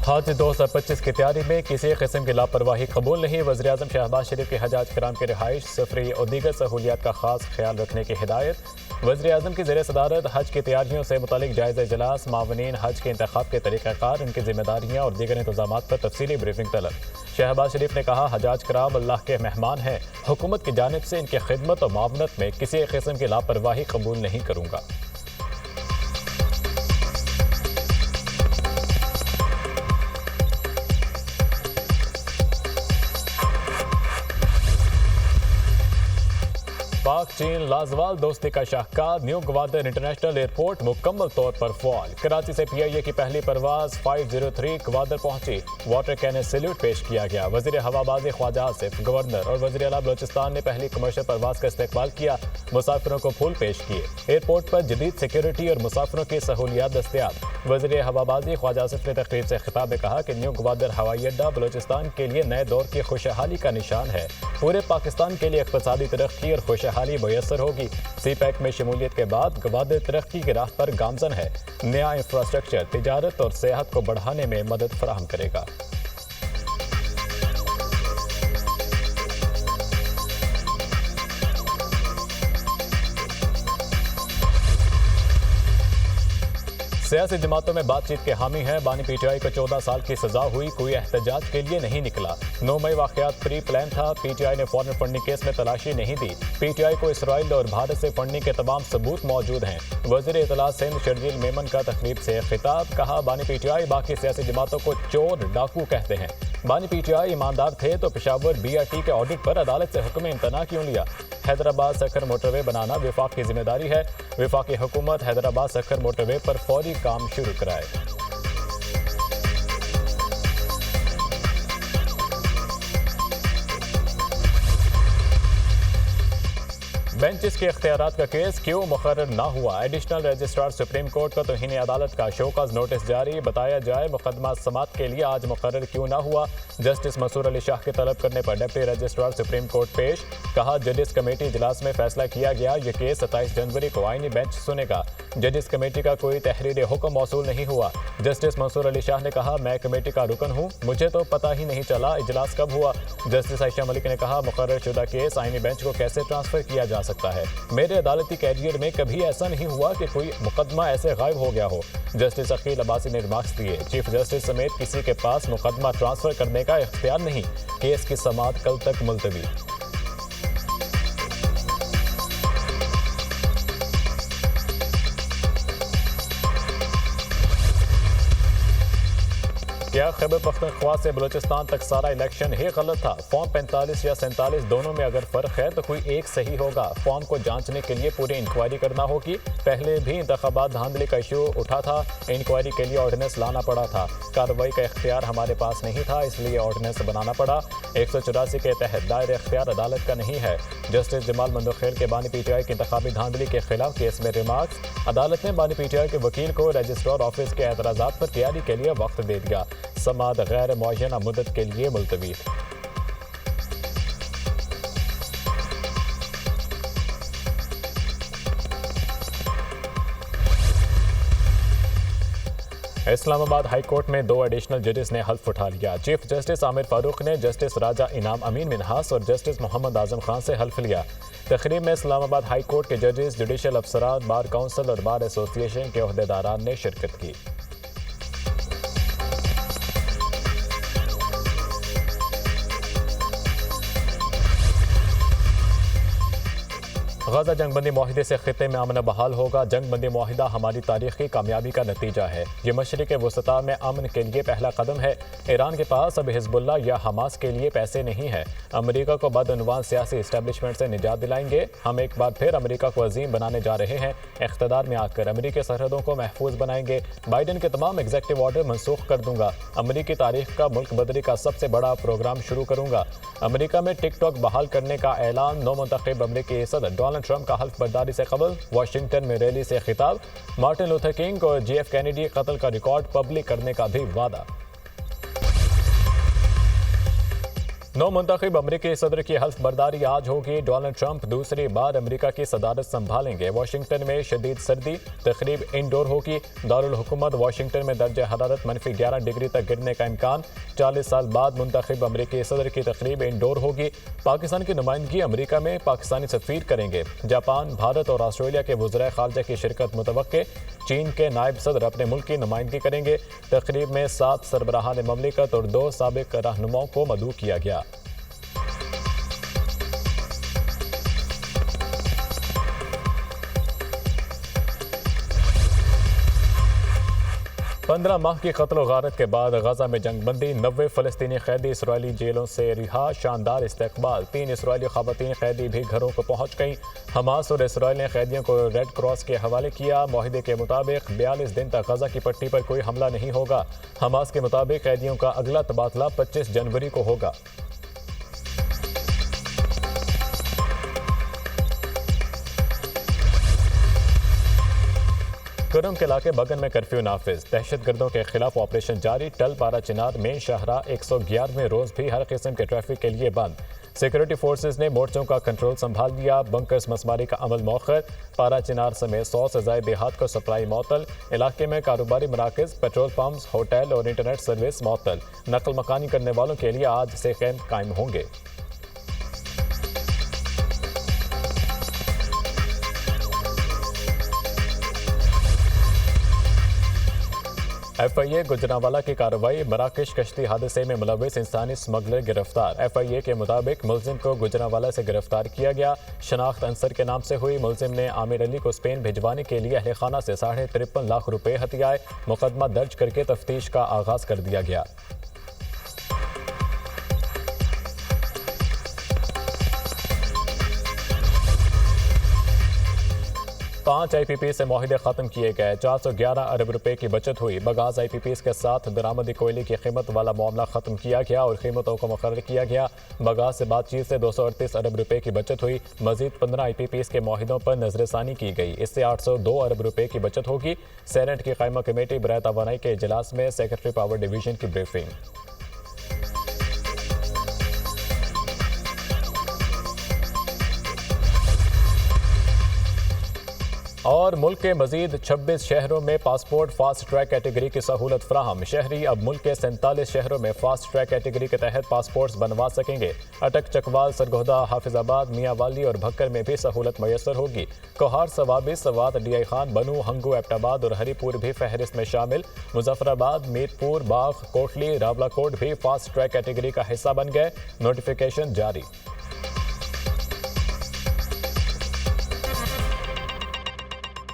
हज 2025 की तैयारी में किसी किस्म की लापरवाही कबूल नहीं। वज़ीर-ए-आज़म शहबाज शरीफ की हज कराम की रिहाइश, सफरी और दीगर सहूलियात का खास ख्याल रखने की हिदायत। वज़ीर-ए-आज़म की ज़ेर सदारत हज की तैयारियों से मुतालिक जायज़ा इजलास, मावनीन हज के इंतखाब के तरीक़ाकार, उनकी जिम्मेदारियाँ और दीगर इंतजाम पर तफसीली ब्रीफिंग तलब। शहबाज शरीफ ने कहा, हजाज कराम अल्लाह के मेहमान हैं। हुकूमत की जानिब से इनकी खिदमत और मावनत में किसी किस्म की लापरवाही कबूल नहीं करूँगा। पाक चीन लाजवाल दोस्ती का शाहकार, न्यू ग्वादर इंटरनेशनल एयरपोर्ट मुकम्मल तौर पर फ़ाल। कराची से PIA की पहली परवाज 503 ग्वादर पहुंची। वाटर कैनन सैल्यूट पेश किया गया। वज़ीर हवाबाजी ख्वाजा आसिफ, गवर्नर और वज़ीर आला बलोचिस्तान ने पहली कमर्शियल परवाज का इस्तकबाल किया। मुसाफिरों को फूल पेश किए। एयरपोर्ट पर जदीद सिक्योरिटी और मुसाफिरों की सहूलियात दस्तयाब। वज़ीर हवाबाजी ख्वाजा आसिफ ने तकरीब से खिताब में कहा कि न्यू ग्वादर हवाई अड्डा बलोचिस्तान के लिए नए दौर की खुशहाली का निशान है। पूरे पाकिस्तान के लिए इक़्तिसादी तरक्की और खुशहाली मुयस्सर होगी। CPEC में शमूलियत के बाद ग्वादर तरक्की की राह पर गामजन है। नया इंफ्रास्ट्रक्चर तिजारत और सेहत को बढ़ाने में मदद फराहम करेगा। सियासी जमातों में बातचीत के हामी हैं। बानी PTI को 14 साल की सजा हुई, कोई एहतजाज के लिए नहीं निकला। 9 मई वाकयात प्री प्लान था। PTI ने फॉरेन फंडिंग केस में तलाशी नहीं दी। PTI को इसराइल और भारत से फंडिंग के तमाम सबूत मौजूद हैं। वज़ीर इत्तला सिंध शर्जील मेमन का तकरीब से खिताब, कहा, बानी PTI बाकी सियासी जमातों को चोर डाकू कहते हैं। बानी PTI ईमानदार थे तो पेशावर BRT के ऑडिट पर अदालत से हुक्म इम्तना क्यों लिया। हैदराबाद सखर मोटरवे बनाना विफाक की जिम्मेदारी है। विफाकी हुकूमत हैदराबाद सखर मोटरवे पर फौरी काम शुरू कराए। बेंचेस के इख्तियारात का केस क्यों मुकर्रर ना हुआ। एडिशनल रजिस्ट्रार सुप्रीम कोर्ट को तौहीन अदालत का शोकॉज नोटिस जारी। बताया जाए मुकदमा समात के लिए आज मुकर्रर क्यों ना हुआ। जस्टिस मंसूर अली शाह के तलब करने पर डिप्टी रजिस्ट्रार सुप्रीम कोर्ट पेश। कहा, जजिस कमेटी इजलास में फैसला किया गया ये केस 27 जनवरी को आईनी बेंच सुनेगा। जजिस कमेटी का कोई तहरीर हुक्म मौसूल नहीं हुआ। जस्टिस मंसूर अली शाह ने कहा, मैं कमेटी का रुकन हूँ, मुझे तो पता ही नहीं चला इजलास कब हुआ। जस्टिस आयशा मलिक ने कहा, मुकर्रर शुदा केस आईनी बेंच को कैसे ट्रांसफर किया जा सकता है। मेरे अदालती कैरियर में कभी ऐसा नहीं हुआ कि कोई मुकदमा ऐसे गायब हो गया हो। जस्टिस अकील अब्बासी ने रिमार्क्स दिए, चीफ जस्टिस समेत किसी के पास मुकदमा ट्रांसफर करने का इख्तियार नहीं। केस की समाअत कल तक मुलतवी। क्या खैबर पख्तूनख्वा से बलूचिस्तान तक सारा इलेक्शन ही गलत था। फॉर्म 45 या 47 दोनों में अगर फर्क है तो कोई एक सही होगा। फॉर्म को जांचने के लिए पूरी इंक्वायरी करना होगी। पहले भी इंतखाबात धांधली का इशू उठा था, इंक्वायरी के लिए ऑर्डिनेंस लाना पड़ा था। कार्रवाई का इख्तियार हमारे पास नहीं था, इसलिए ऑर्डिनेंस बनाना पड़ा। 184 के तहत दायर इख्तियार अदालत का नहीं है। जस्टिस जमाल मंदोखेल के बानी PTI की इंतखाबी धांधली के खिलाफ केस में रिमार्क्स। अदालत ने बानी PTI के वकील को रजिस्ट्रार ऑफिस के एतराज़ात पर तैयारी के लिए वक्त दे दिया। समाअत गैर मुअय्यना मुद्दत के लिए मुलतवी। इस्लामाबाद हाई कोर्ट में 2 एडिशनल जजेस ने हल्फ उठा लिया। चीफ जस्टिस आमिर फारूक ने जस्टिस राजा इनाम अमीन मिनहास और जस्टिस मोहम्मद आजम खान से हल्फ लिया। तकरीब में इस्लामाबाद हाई कोर्ट के जजेस, जुडिशल अफसरान, बार काउंसिल और बार एसोसिएशन के ओहदेदारान ने शिरकत की। गजा जंगबंदी मुआहिदे से खिते में अमन बहाल होगा। जंगबंदी मुआहिदा हमारी तारीखी कामयाबी का नतीजा है। ये मशरिक़ वसता में अमन के लिए पहला कदम है। ईरान के पास अब हिजबुल्लाह या हमास के लिए पैसे नहीं है। अमेरिका को बदअनवान सियासी इस्टेब्लिशमेंट से निजात दिलाएंगे। हम एक बार फिर अमेरिका को अजीम बनाने जा रहे हैं। इख्तिदार में आकर अमेरिकी सरहदों को महफूज बनाएंगे। बाइडन के तमाम एग्जीक्यूटिव ऑर्डर मनसूख कर दूंगा। अमेरिकी तारीख का मुल्क बदरी का सबसे बड़ा प्रोग्राम शुरू करूंगा। अमेरिका में टिकटॉक बहाल करने का ऐलान। नौ मुंतखब अमेरिकी सदर डोनाल्ड ट्रंप का हल्फ बर्दारी से कबल। वाशिंगटन में रैली से खिताब। मार्टिन लूथर किंग और JF कैनेडी कत्ल का रिकॉर्ड पब्लिक करने का भी वादा। नौ मुंतखब अमरीकी सदर की हल्फ बर्दारी आज होगी। डोनाल्ड ट्रंप दूसरी बार अमरीका की सदारत संभालेंगे। वाशिंगटन में शदीद सर्दी, तकरीब इंडोर होगी। दारुल हुकूमत वाशिंगटन में दर्ज हरारत -11 डिग्री तक गिरने का इम्कान। 40 साल बाद मुंतखब अमरीकी सदर की तकरीब इंडोर होगी। पाकिस्तान की नुमाइंदगी अमरीका में पाकिस्तानी सफीर करेंगे। जापान, भारत और ऑस्ट्रेलिया के वज़राए ख़ारजा की शिरकत मुतवक्के। चीन के नायब सदर अपने मुल्क की नुमाइंदगी करेंगे। तकरीब में 7 सरबराहान ममलिकत और 2 साबिक रहनुमाओं को मदऊ किया गया। 15 माह की कत्ल गारत के बाद गजा में जंगबंदी। 90 फ़लस्तीनी कैदी इसराइली जेलों से रिहा। शानदार इस्तकबाल। 3 इसराइली ख़वातीन कैदी भी घरों को पहुँच गईं। हमास और इसराइल ने कैदियों को रेड क्रॉस के हवाले किया। मुआहदे के मुताबिक 42 दिन तक गजा की पट्टी पर कोई हमला नहीं होगा। हमास के मुताबिक कैदियों का अगला तबादला 25 जनवरी को होगा। कुरुम के इलाके बगन में कर्फ्यू नाफिज। दहशतगर्दों के खिलाफ ऑपरेशन जारी। टल पारा चिनार मेन शाहरा 111वें रोज भी हर किस्म के ट्रैफिक के लिए बंद। सिक्योरिटी फोर्सेज ने मोर्चों का कंट्रोल संभाल लिया। बंकर्स मसमारी का अमल मौखर। पारा चिनार समेत 100 से ज्यादा देहात को सप्लाई मअतल। इलाके में कारोबारी मराकज, पेट्रोल पंप्स, होटल और इंटरनेट सर्विस मअतल। नकल मकानी करने वालों के लिए आज से कैंप कायम होंगे। FIA गुजरांवाला की कार्रवाई। मराकश कश्ती हादसे में मुलविस इंसानी स्मगलर गिरफ्तार। FIA के मुताबिक मुलजिम को गुजरांवाला से गिरफ्तार किया गया। शनाख्त अंसर के नाम से हुई। मुलजिम ने आमिर अली को स्पेन भिजवाने के लिए अहल खाना से 53.5 लाख रुपए हथियाए। मुकदमा दर्ज करके तफ्तीश का आगाज कर दिया गया। 5 IPP से मुआहदे खत्म किए गए। 411 अरब रुपए की बचत हुई। बगास IPPs के साथ दरामदी कोयले की कीमत वाला मामला खत्म किया गया और कीमतों को मुकर्रर किया गया। बगास से बातचीत से 238 अरब रुपए की बचत हुई। मजीद 15 IPPs के मुआहिदों पर नजरसानी की गई। इससे 802 अरब रुपए की बचत होगी। सेनेट की कायमा कमेटी बराए तवानाई के इजलास में सेक्रेटरी पावर डिवीजन की ब्रीफिंग। और मुल्क के मजीद 26 शहरों में पासपोर्ट फास्ट ट्रैक कैटेगरी की सहूलत फ्राहम। शहरी अब मुल्क के 47 शहरों में फास्ट ट्रैक कैटेगरी के तहत पासपोर्ट्स बनवा सकेंगे। अटक, चकवाल, सरगोदा, हाफिजाबाद, मियांवाली और भक्कर में भी सहूलत मैसर होगी। कोहार, सवाबी, सवात, DI खान, बनू, हंगू, एबटाबाद और हरीपुर भी फहरिस्त में शामिल। मुजफ्फराबाद, मीरपुर, बाग, कोटली, रावलाकोट भी फास्ट ट्रैक कैटेगरी का हिस्सा बन गए। नोटिफिकेशन जारी।